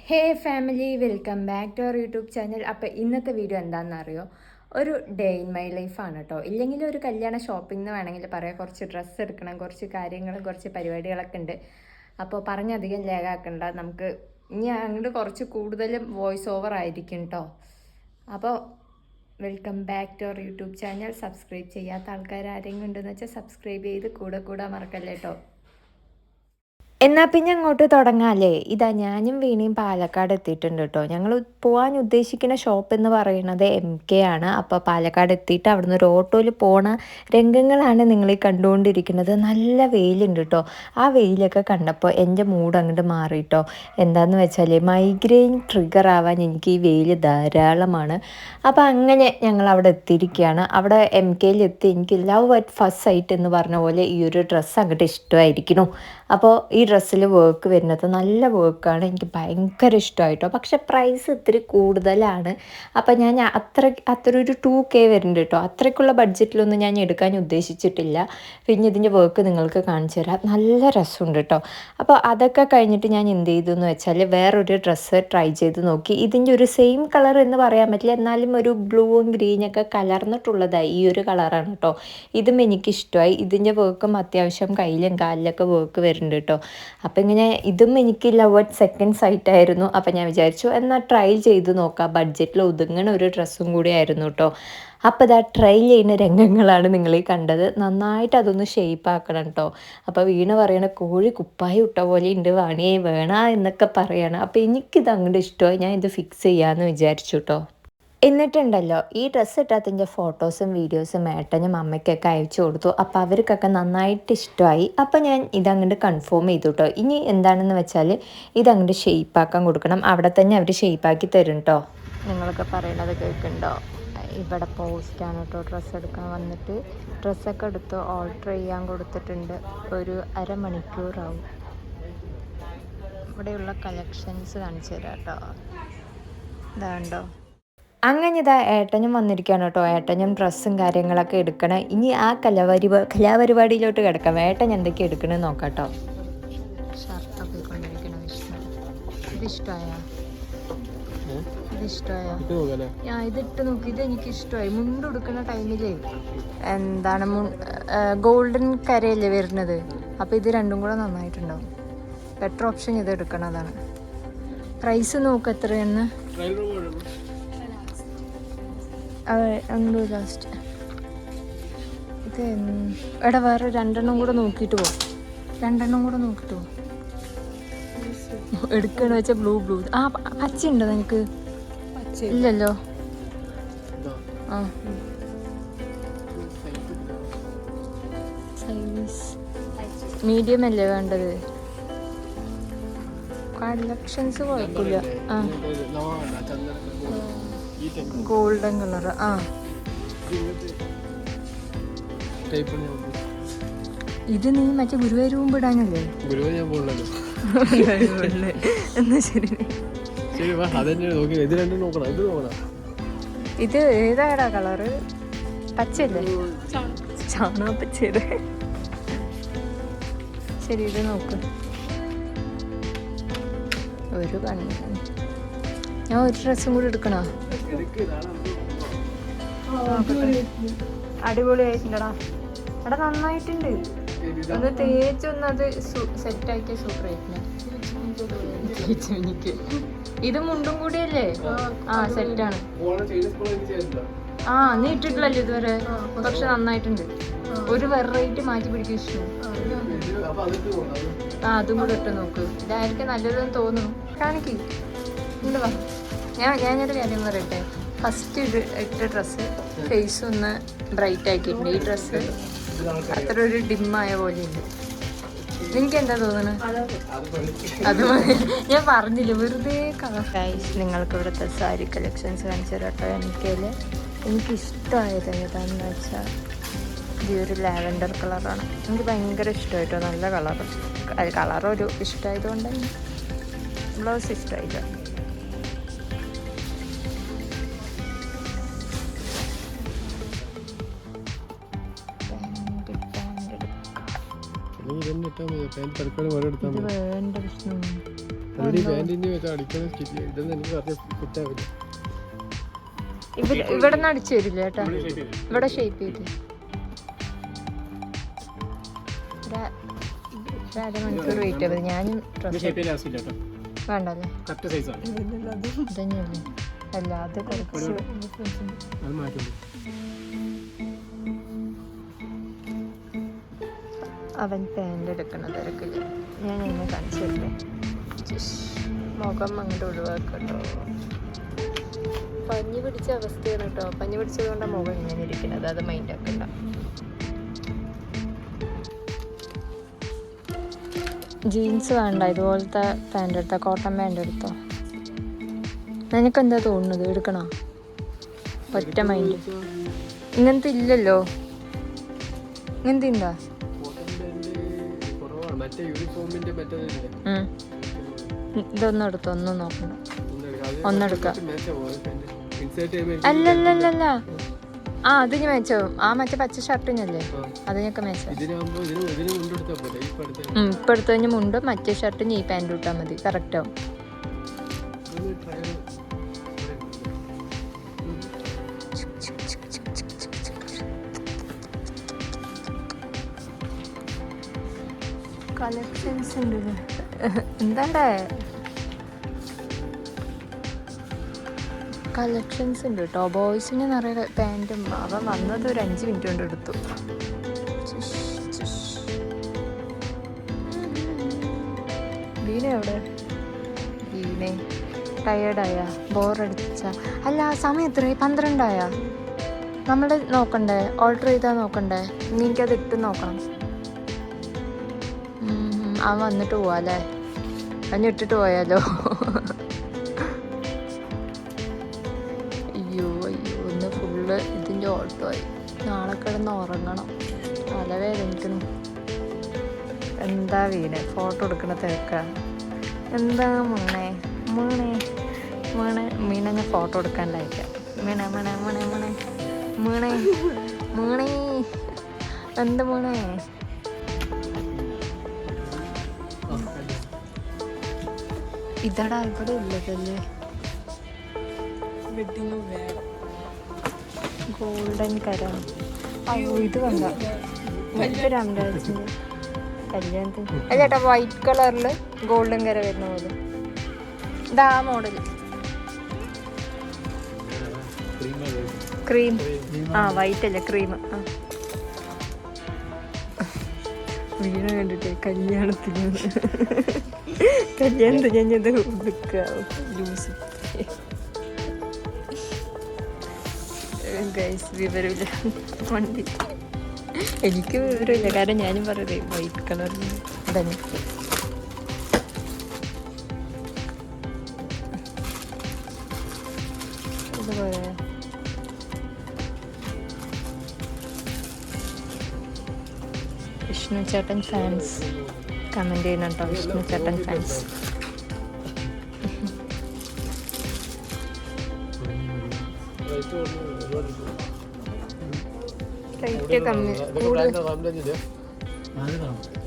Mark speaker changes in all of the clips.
Speaker 1: Hey family, welcome back to our YouTube channel. അപ്പോൾ ഇന്നത്തെ video എന്താണെന്നറിയോ? ഒരു ഡേ ഇൻ മൈ ലൈഫാണ് കേട്ടോ. ഇല്ലെങ്കിൽ ഒരു കല്യാണ ഷോപ്പിംഗ് എന്ന് വേണമെങ്കിൽ പറയാം. കുറച്ച് ഡ്രസ്സ് എടുക്കണം, കുറച്ച് കാര്യങ്ങളും കുറച്ച് പരിപാടികളൊക്കെ ഉണ്ട്. അപ്പോൾ പറഞ്ഞധികം ലേഖാക്കണ്ട, നമുക്ക് ഇനി അങ്ങോട്ട് കുറച്ച് കൂടുതലും വോയിസ് ഓവർ ആയിരിക്കും കേട്ടോ. അപ്പോൾ welcome back to our YouTube channel. Subscribe ചെയ്യാത്ത ആൾക്കാർ ആരെങ്കിലും ഉണ്ടെന്ന് വെച്ചാൽ സബ്സ്ക്രൈബ് ചെയ്ത് കൂടെ മറക്കല്ലേ കേട്ടോ. എന്നാൽ പിന്നെ അങ്ങോട്ട് തുടങ്ങാമല്ലേ. ഇതാ ഞാനും വീണയും പാലക്കാട് എത്തിയിട്ടുണ്ട് കേട്ടോ. ഞങ്ങൾ പോകാൻ ഉദ്ദേശിക്കുന്ന ഷോപ്പ് എന്ന് പറയുന്നത് MK ആണ്. അപ്പോൾ പാലക്കാട് എത്തിയിട്ട് അവിടുന്ന് ഒരു ഓട്ടോയിൽ പോണ രംഗങ്ങളാണ് നിങ്ങൾ ഈ കണ്ടുകൊണ്ടിരിക്കുന്നത്. നല്ല വെയിലുണ്ട് കേട്ടോ. ആ വെയിലൊക്കെ കണ്ടപ്പോൾ എൻ്റെ മൂഡ് അങ്ങോട്ട് മാറി കേട്ടോ. എന്താണെന്ന് വെച്ചാൽ മൈഗ്രെയിൻ ട്രിഗർ ആവാൻ എനിക്ക് ഈ വെയിൽ ധാരാളമാണ്. അപ്പോൾ അങ്ങനെ ഞങ്ങൾ അവിടെ എത്തിയിരിക്കുകയാണ്. അവിടെ MKയിൽ എത്തി എനിക്ക് ലവ് അറ്റ് ഫസ്റ്റ് സൈറ്റ് എന്ന് പറഞ്ഞ പോലെ ഈ ഒരു ഡ്രസ്സ് അങ്ങോട്ട് ഇഷ്ടമായിരിക്കുന്നു. അപ്പോൾ ഈ ഡ്രസ്സിൽ വർക്ക് വരുന്നത് നല്ല വർക്കാണ്, എനിക്ക് ഭയങ്കര ഇഷ്ടമായിട്ടോ. പക്ഷെ പ്രൈസ് ഇത്തിരി കൂടുതലാണ്. അപ്പോൾ ഞാൻ അത്ര ഒരു 2K വരുന്നുണ്ട് കേട്ടോ. അത്രയ്ക്കുള്ള ബഡ്ജറ്റിലൊന്നും ഞാൻ എടുക്കാൻ ഉദ്ദേശിച്ചിട്ടില്ല. പിന്നെ ഇതിൻ്റെ വർക്ക് നിങ്ങൾക്ക് കാണിച്ചു തരാം. നല്ല രസമുണ്ട് കേട്ടോ. അപ്പോൾ അതൊക്കെ കഴിഞ്ഞിട്ട് ഞാൻ എന്ത് ചെയ്തു എന്ന് വെച്ചാൽ വേറൊരു ഡ്രസ്സ് ട്രൈ ചെയ്ത് നോക്കി. ഇതിൻ്റെ ഒരു സെയിം കളർ എന്ന് പറയാൻ പറ്റില്ല, എന്നാലും ഒരു ബ്ലൂവും ഗ്രീനൊക്കെ കലർന്നിട്ടുള്ളതായി ഈ ഒരു കളറാണ് കേട്ടോ. ഇതും എനിക്കിഷ്ടമായി. ഇതിൻ്റെ വർക്കും അത്യാവശ്യം കയ്യിലും കാലിലൊക്കെ വർക്ക് വരുന്നുണ്ട് കേട്ടോ. അപ്പം ഇങ്ങനെ ഇതും എനിക്ക് ലവ് അറ്റ് സെക്കൻഡ് സൈറ്റ് ആയിരുന്നു. അപ്പം ഞാൻ വിചാരിച്ചു എന്നാൽ ട്രൈ ചെയ്ത് നോക്കാം. ബഡ്ജറ്റിൽ ഒതുങ്ങണ ഒരു ഡ്രസ്സും കൂടി ആയിരുന്നു കേട്ടോ. അപ്പോൾ ഇതാ ട്രൈ ചെയ്യുന്ന രംഗങ്ങളാണ് നിങ്ങൾ ഈ കണ്ടത്. നന്നായിട്ട് അതൊന്ന് ഷേപ്പ് ആക്കണം കേട്ടോ. അപ്പോൾ വീണ പറയണ കോഴി കുപ്പായി ഇട്ട പോലെ ഉണ്ട്, വാണിയെ വേണ എന്നൊക്കെ പറയണം. അപ്പോൾ എനിക്കിത് അങ്ങോട്ട് ഇഷ്ടമായി. ഞാൻ ഇത് ഫിക്സ് ചെയ്യാമെന്ന് വിചാരിച്ചു കേട്ടോ. എന്നിട്ടുണ്ടല്ലോ ഈ ഡ്രസ്സ് ഇട്ടതിൻ്റെ ഫോട്ടോസും വീഡിയോസും ഏട്ടനും അമ്മയ്ക്കൊക്കെ അയച്ചു കൊടുത്തു. അപ്പോൾ അവർക്കൊക്കെ നന്നായിട്ട് ഇഷ്ടമായി. അപ്പോൾ ഞാൻ ഇതങ്ങോട്ട് കൺഫേം ചെയ്തു കേട്ടോ. ഇനി എന്താണെന്ന് വെച്ചാൽ ഇതങ്ങോട്ട് ഷെയ്പ്പാക്കാൻ കൊടുക്കണം. അവിടെ തന്നെ അവർ ഷെയ്പ്പാക്കി തരും കേട്ടോ. നിങ്ങളൊക്കെ പറയണത് കേൾക്കുന്നുണ്ടോ? ഇവിടെ പോസ്റ്റാണ് കേട്ടോ. ഡ്രസ്സ് എടുക്കാൻ വന്നിട്ട് ഡ്രസ്സൊക്കെ എടുത്ത് ഓർഡർ ചെയ്യാൻ കൊടുത്തിട്ടുണ്ട്. ഒരു അരമണിക്കൂറാവും. ഇവിടെയുള്ള കളക്ഷൻസ് കാണിച്ചു തരാം കേട്ടോ. ഇതാണ്ടോ. അങ്ങനെ ഇതാ ഏട്ടനും വന്നിരിക്കുകയാണ് കേട്ടോ. ഏട്ടനും ഡ്രസ്സും കാര്യങ്ങളൊക്കെ എടുക്കണം. ഇനി ആ കലാപരിപാടിയിലോട്ട് കിടക്കാം. ഏട്ടൻ എന്തൊക്കെ എടുക്കണമെന്ന് നോക്കാം കേട്ടോ. ഷർട്ടൊക്കെ കൊണ്ടിരിക്കണം. ഇതിഷ്ടമായോ? ഞാൻ ഇതിട്ട് നോക്കി. ഇത് എനിക്ക് ഇഷ്ടമായി. മുണ്ട് എടുക്കുന്ന ടൈമില് എന്താണ് ഗോൾഡൻ കരയല്ലേ വരുന്നത്. അപ്പോൾ ഇത് രണ്ടും കൂടെ നന്നായിട്ടുണ്ടാവും. ബെറ്റർ ഓപ്ഷൻ ഇത് എടുക്കണതാണ്. പ്രൈസ് നോക്ക് എത്രയെന്ന്. ലാസ്റ്റ് ഇത് എടാ വേറെ രണ്ടെണ്ണം കൂടെ നോക്കിയിട്ട് പോകും. എടുക്കണ വെച്ചാൽ ബ്ലൂ ആ പച്ച ഉണ്ടോ നിനക്ക്? ഇല്ലല്ലോ. ആ സൈസ് മീഡിയം അല്ലേ വേണ്ടത്? കളക്ഷൻസ് കുഴപ്പമില്ല. ആ ഗോൾഡൻ കളർ. ആ ഇത് നീ മറ്റേ ഗുരുവായൂർ മുമ്പ് ഇടാനല്ലേ? എന്നാ ശരി. ഇത് ഏതാടാ കളറ്? പച്ചയല്ലേ? ചാണകപ്പച്ചയുടെ. ശരി, ഇത് നോക്ക്. ഒരു കണ്ണി ഞാൻ ഒരു ഡ്രസ്സും കൂടി എടുക്കണോ? അടിപൊളിയായിട്ടുണ്ടടാ. എടാ നന്നായിട്ടുണ്ട്. ഒന്ന് തേച്ചൊന്ന് അത് സെറ്റാക്കിയ സൂപ്പർ ആയിട്ടില്ല. എനിക്ക് ഇത് മുണ്ടും കൂടിയല്ലേ? ആ സെറ്റാണ്. ആ നീ ഇട്ടിട്ടില്ലല്ലോ ഇതുവരെ, പക്ഷെ നന്നായിട്ടുണ്ട്. ഒരു വെറൈറ്റി മാറ്റി പിടിക്കാൻ ഇഷ്ടം. ആ അതും കൂടെ ഇട്ട് നോക്ക്. ഇതായിരിക്കും നല്ലതെന്ന് തോന്നുന്നു. കാണിക്ക്. ഇങ്ങോട്ട് വാ. ഞാനൊരു കാര്യം പറയട്ടെ. ഫസ്റ്റ് ഇട്ട ഡ്രസ്സ് ഫേസ് ഒന്ന് ബ്രൈറ്റ് ആക്കിയിട്ടുണ്ട്. ഈ ഡ്രസ്സ് അത്ര ഒരു ഡിമ്മായ പോലെ ഉണ്ട്. എനിക്കെന്താ തോന്നുന്നത്? അത് ഞാൻ പറഞ്ഞില്ല, വെറുതെ ഗൈസ്. നിങ്ങൾക്ക് ഇവിടുത്തെ സാരി കളക്ഷൻസ് കാണിച്ചു തരാം കേട്ടോ. എനിക്കിഷ്ടമായത് ഏതാണെന്ന് വെച്ചാൽ ഈ ഒരു ലാവൻഡർ കളറാണ്. എനിക്ക് ഭയങ്കര ഇഷ്ടമായിട്ടോ. നല്ല കളറൊരു ഇഷ്ടമായതുകൊണ്ട് ബ്ലൗസ് ഇഷ്ടമായില്ല. വേണ്ട പ്രശ്നം ഇവിടെ നിന്ന് അടിച്ചു തരില്ല ചേട്ടാ, ഇവിടെ ഷേപ്പ് ചെയ്ത് അരമണിക്കൂർ വെയിറ്റ് ചെയ്ത് ഞാനും വേണ്ടല്ലേ ഇതന്നെയല്ലേ അല്ല അത് കുറച്ച് അവൻ പാൻ്റ് എടുക്കണ തിരക്കില്ല. ഞാൻ എന്നെ കാണിച്ചു തരട്ടെ. മുഖം അങ്ങോട്ട് ഒഴിവാക്കട്ടോ. പഞ്ഞി പിടിച്ച അവസ്ഥയാണ് കേട്ടോ. പഞ്ഞി പിടിച്ചത് കൊണ്ടാണ് മുഖം ഇങ്ങനെ ഇരിക്കുന്നത്. അത് മൈൻഡ് ആക്കണ്ട. ജീൻസ് വേണ്ട, ഇതുപോലത്തെ പാൻ്റ് എടുത്തോ, കോട്ടൺ പാൻ്റ് എടുത്തോ. നിനക്കെന്താ തോന്നുന്നത്, എടുക്കണോ? ഒറ്റ മൈൻഡ്. ഇങ്ങനത്തെ ഇല്ലല്ലോ. ഇങ്ങനത്തെ ഉണ്ടോ? ഇതൊന്നും എടുത്തോ, ഒന്നും നോക്കണ്ട. ഒന്നെടുക്കാം. അല്ലല്ലല്ല, ആ അത് ഞാൻ മേച്ചാവും. ആ മറ്റേ പച്ച ഷർട്ടിനല്ലേ, അതിനൊക്കെ മേച്ചാവും. ഇപ്പൊ എടുത്തു കഴിഞ്ഞാൽ മുണ്ടും മറ്റേ ഷർട്ടിന് ഈ പാൻറ് ഇട്ടാൽ മതി, കറക്റ്റ് ആവും. കളക്ഷൻസ് ഉണ്ട്. എന്താണ്ടേ കളക്ഷൻസ് ഉണ്ട് കേട്ടോ. ബോയ്സിന് നിറയെ പാൻറ്റും. അവൻ വന്നത് ഒരു 5 മിനിറ്റ് കൊണ്ട് എടുത്തു. വീണ എവിടെ? വീണേ ടയേർഡായ, ബോറടിച്ച? അല്ല, സമയം എത്രയായി? 12 നമ്മൾ നോക്കണ്ടേ? ഓർഡർ ചെയ്താൽ നോക്കണ്ടേ? ഇനി എനിക്കത് ഇട്ട് നോക്കണം. അവൻ വന്നിട്ട് പോവാല്ലേ? അവൻ ഇട്ടിട്ട് പോയാലോ? അയ്യോ ഒന്ന് ഫുള്ള് ഇതിൻ്റെ ഓട്ടോ ആയി. നാളെ കിടന്ന് ഉറങ്ങണം, തലവേദനിക്കണം. എന്താ വീണേ? ഫോട്ടോ എടുക്കണ തിരക്കാണ്. എന്താ മീണേ മീണേ മീണേ മീനെ ഞാൻ ഫോട്ടോ എടുക്കാണ്ടായിരിക്കാം. മീണേ മീണേ മീണേ മീണേ മീണേ മീണേ എന്ത് മീണേ? ഇതടാ ഇവിടെ ഉള്ളതല്ലേ ഗോൾഡൻ കരം. അയ്യോ ഇത് വേണ്ട, മറ്റേ രാമരാജിൻ്റെ കല്യാണത്തിന്. അത് ചേട്ടാ വൈറ്റ് കളറിൽ ഗോൾഡൻ കര വരുന്ന പോലെ. ഇതാ മോഡൽ ക്രീം. ആ വൈറ്റ് അല്ലേ, ക്രീം. ആ വീണ കണ്ടിട്ടേ കല്യാണത്തിന് ഞാനത് ഉടുക്കുക ലൂസ്. വിവരമില്ല വണ്ടി. എനിക്ക് വിവരമില്ല, കാരണം ഞാനും പറയുന്നത് വൈറ്റ് കളറിൽ തന്നെ. ഇതുപോലെ വിഷ്ണു ചേട്ടൻ ഫാൻസ് കമൻറ്റ് ചെയ്യണം കേട്ടോ. വിഷ്ണു ചേട്ടൻ ഫാൻസ്. റേറ്റ് കമ്മി.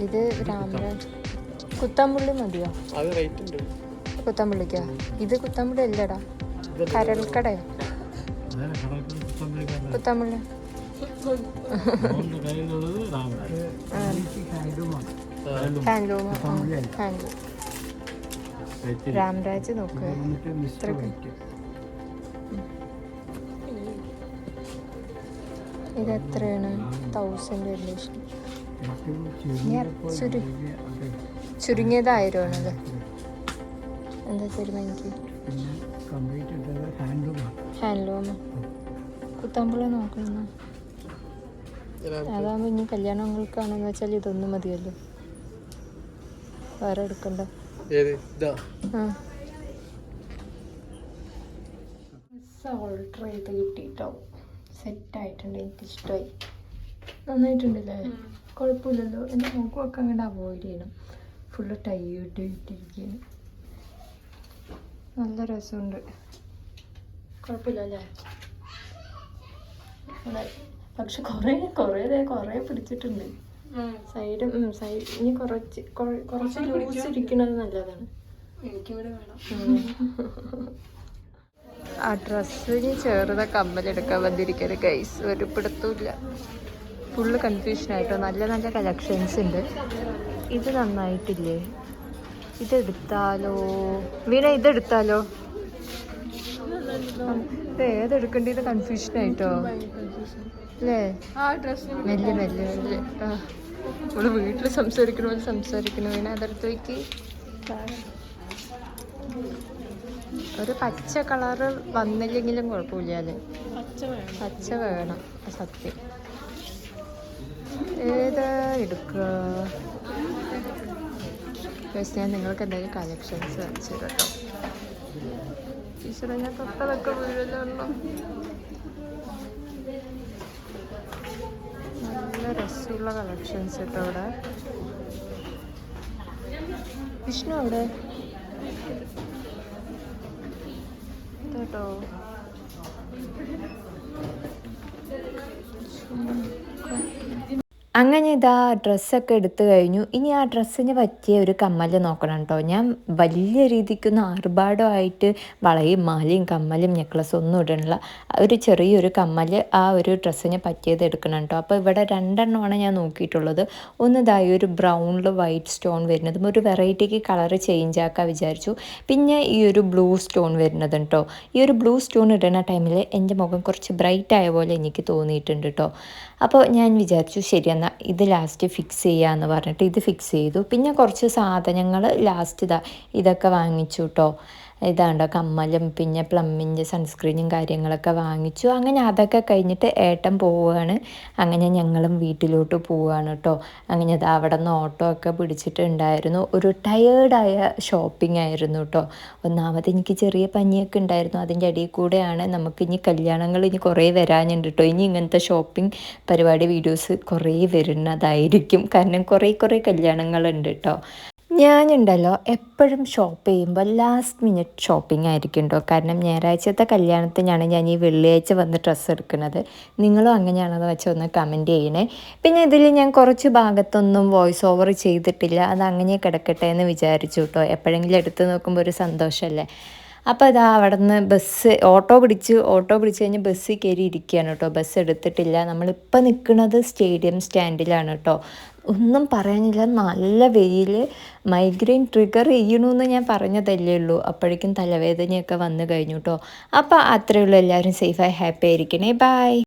Speaker 1: ഇത് രാമരാജ് കുത്താമ്പുള്ളി മതിയോ? കുത്താമ്പുള്ളിക്കോ? ഇത് കുത്താമ്പുള്ളി അല്ലടാ, കരൽക്കടയോ? കുത്താമ്പുള്ളി ഹാൻഡ്ലൂം. രാമരാജ് നോക്കുക. ഇതെത്രയാണ്? 1000 റിലേഷൻ. ചുരുങ്ങിയത് 1000 ആണല്ലേ? എന്താ തരുമോ എനിക്ക്? ഹാൻഡ്ലൂം കുത്താമ്പുള്ളി നോക്കണം. അതാകുമ്പോൾ ഇനി കല്യാണങ്ങൾക്കാണെന്ന് വെച്ചാൽ ഇതൊന്നും മതിയല്ലോ, വേറെ എടുക്കണ്ട. ഓൾട്ടർ ചെയ്ത് കിട്ടിയിട്ടോ, സെറ്റായിട്ടുണ്ട്. എനിക്കിഷ്ടമായി, നന്നായിട്ടുണ്ടല്ലേ? കുഴപ്പമില്ലല്ലോ. എൻ്റെ മുഖമൊക്കെ അങ്ങോട്ട് അവോയ്ഡ് ചെയ്യണം. ഫുള്ള് ടൈറ്റ് ഇട്ടിരിക്കുകയാണ്. നല്ല രസമുണ്ട്, കുഴപ്പമില്ലല്ലേ? പക്ഷെ കുറേ പിടിച്ചിട്ടുണ്ട് സൈഡ്. ഇനി കുറച്ച് ലൂസ് ഇരിക്കുന്നത് നല്ലതാണ്. ആ ഡ്രസ്സിന് ചേർന്ന കമ്മലെടുക്കാൻ വന്നിരിക്കുന്ന ഗൈസ് ഒരു പിടുത്തമില്ല. ഫുള്ള് കൺഫ്യൂഷനായിട്ടോ. നല്ല നല്ല കളക്ഷൻസ് ഉണ്ട്. ഇത് നന്നായിട്ടില്ലേ? ഇതെടുത്താലോ വീണ? ഇതെടുത്താലോ? ഇത് ഏതെടുക്കേണ്ടത് കൺഫ്യൂഷനായിട്ടോ അല്ലേ? മെല്ലെ മെല്ലെ മെല്ലെ. ആ നമ്മള് വീട്ടിൽ സംസാരിക്കണ പോലെ സംസാരിക്കണം. വീണ അതെടുത്ത് വയ്ക്ക്. ഒരു പച്ച കളറ് വന്നില്ലെങ്കിലും കുഴപ്പമില്ല അല്ലേ? പച്ച വേണം സത്യം. ഏതാ എടുക്കുക? ഞാൻ നിങ്ങൾക്ക് എന്തെങ്കിലും കളക്ഷൻസ് കാണിച്ചു കേട്ടോ. ടീച്ചറെ ഞാൻ തൊട്ടതൊക്കെ വീഴലുണ്ടോ? നല്ല രസമുള്ള കളക്ഷൻസ് കേട്ടോ ഇവിടെ. വിഷ്ണു അവിടെ കേട്ടോ. അങ്ങനെ ഇതാ ഡ്രസ്സൊക്കെ എടുത്തു കഴിഞ്ഞു. ഇനി ആ ഡ്രസ്സിന് പറ്റിയ ഒരു കമ്മൽ നോക്കണം കേട്ടോ. ഞാൻ വലിയ രീതിക്കൊന്നും ആർഭാടമായിട്ട് വളയും മാലയും കമ്മലും നെക്ലസും ഒന്നും ഇടണില്ല. ഒരു ചെറിയൊരു കമ്മൽ ആ ഒരു ഡ്രസ്സിന് പറ്റിയത് എടുക്കണം കേട്ടോ. അപ്പോൾ ഇവിടെ 2 എണ്ണമാണ് ഞാൻ നോക്കിയിട്ടുള്ളത്. ഒന്നിതായി ഒരു ബ്രൗണിൽ വൈറ്റ് സ്റ്റോൺ വരുന്നതും ഒരു വെറൈറ്റിക്ക് കളർ ചേഞ്ച് ആക്കാൻ വിചാരിച്ചു. പിന്നെ ഈ ഒരു ബ്ലൂ സ്റ്റോൺ വരുന്നത് കേട്ടോ. ഈ ഒരു ബ്ലൂ സ്റ്റോൺ ഇടുന്ന ടൈമിൽ എൻ്റെ മുഖം കുറച്ച് ബ്രൈറ്റ് ആയ പോലെ എനിക്ക് തോന്നിയിട്ടുണ്ട് കേട്ടോ. അപ്പോൾ ഞാൻ വിചാരിച്ചു ശരി എന്നാൽ ഇത് ലാസ്റ്റ് ഫിക്സ് ചെയ്യാമെന്ന് പറഞ്ഞിട്ട് ഇത് ഫിക്സ് ചെയ്തു. പിന്നെ കുറച്ച് സാധനങ്ങൾ ലാസ്റ്റ് ഇതൊക്കെ വാങ്ങിച്ചു കേട്ടോ. ഇതാണ്ടോ കമ്മലും പിന്നെ പ്ലമ്മിൻ്റെ സൺസ്ക്രീനും കാര്യങ്ങളൊക്കെ വാങ്ങിച്ചു. അങ്ങനെ അതൊക്കെ കഴിഞ്ഞിട്ട് ഏട്ടൻ പോവുകയാണ്. അങ്ങനെ ഞങ്ങളും വീട്ടിലോട്ട് പോവുകയാണ് കേട്ടോ. അങ്ങനെ അത് അവിടെ നിന്ന് ഓട്ടോ ഒക്കെ പിടിച്ചിട്ടുണ്ടായിരുന്നു. ഒരു ടയേർഡായ ഷോപ്പിംഗ് ആയിരുന്നു കേട്ടോ. ഒന്നാമത് എനിക്ക് ചെറിയ പനിയൊക്കെ ഉണ്ടായിരുന്നു. അതിൻ്റെ ഇടയിൽ കൂടെയാണ് നമുക്കിനി കല്യാണങ്ങൾ ഇനി കുറേ വരാനുണ്ട് കേട്ടോ. ഇനി ഇങ്ങനത്തെ ഷോപ്പിംഗ് പരിപാടി വീഡിയോസ് കുറേ വരുന്നതായിരിക്കും. കാരണം കുറേ കല്യാണങ്ങളുണ്ട് കേട്ടോ. ഞാനുണ്ടല്ലോ എപ്പോഴും ഷോപ്പ് ചെയ്യുമ്പോൾ ലാസ്റ്റ് മിനിറ്റ് ഷോപ്പിംഗ് ആയിരിക്കും കേട്ടോ. കാരണം ഞായറാഴ്ചത്തെ കല്യാണത്തിനാണ് ഞാൻ ഈ വെള്ളിയാഴ്ച വന്ന് ഡ്രസ്സ് എടുക്കുന്നത്. നിങ്ങളും അങ്ങനെയാണെന്ന് വെച്ചാൽ ഒന്ന് കമൻറ്റ് ചെയ്യണേ. പിന്നെ ഇതിൽ ഞാൻ കുറച്ച് ഭാഗത്തൊന്നും വോയിസ് ഓവർ ചെയ്തിട്ടില്ല. അത് അങ്ങനെ കിടക്കട്ടെ എന്ന് വിചാരിച്ചു കേട്ടോ. എപ്പോഴെങ്കിലും എടുത്ത് നോക്കുമ്പോൾ ഒരു സന്തോഷമല്ലേ. അപ്പോൾ ഇതാ അവിടെ നിന്ന് ഓട്ടോ പിടിച്ച് കഴിഞ്ഞ് ബസ്സിൽ കയറി ഇരിക്കുകയാണ് കേട്ടോ. ബസ് എടുത്തിട്ടില്ല. നമ്മളിപ്പോൾ നിൽക്കുന്നത് സ്റ്റേഡിയം സ്റ്റാൻഡിലാണ് കേട്ടോ. ഒന്നും പറയാനില്ല, നല്ല വെയിൽ. മൈഗ്രെയിൻ ട്രിഗർ ചെയ്യണമെന്ന് ഞാൻ പറഞ്ഞതല്ലേ ഉള്ളൂ. അപ്പോഴേക്കും തലവേദനയൊക്കെ വന്നു കഴിഞ്ഞു കേട്ടോ. അപ്പോൾ അത്രയേ ഉള്ളൂ. എല്ലാവരും സേഫായി ഹാപ്പി ആയിരിക്കണേ. ബൈ.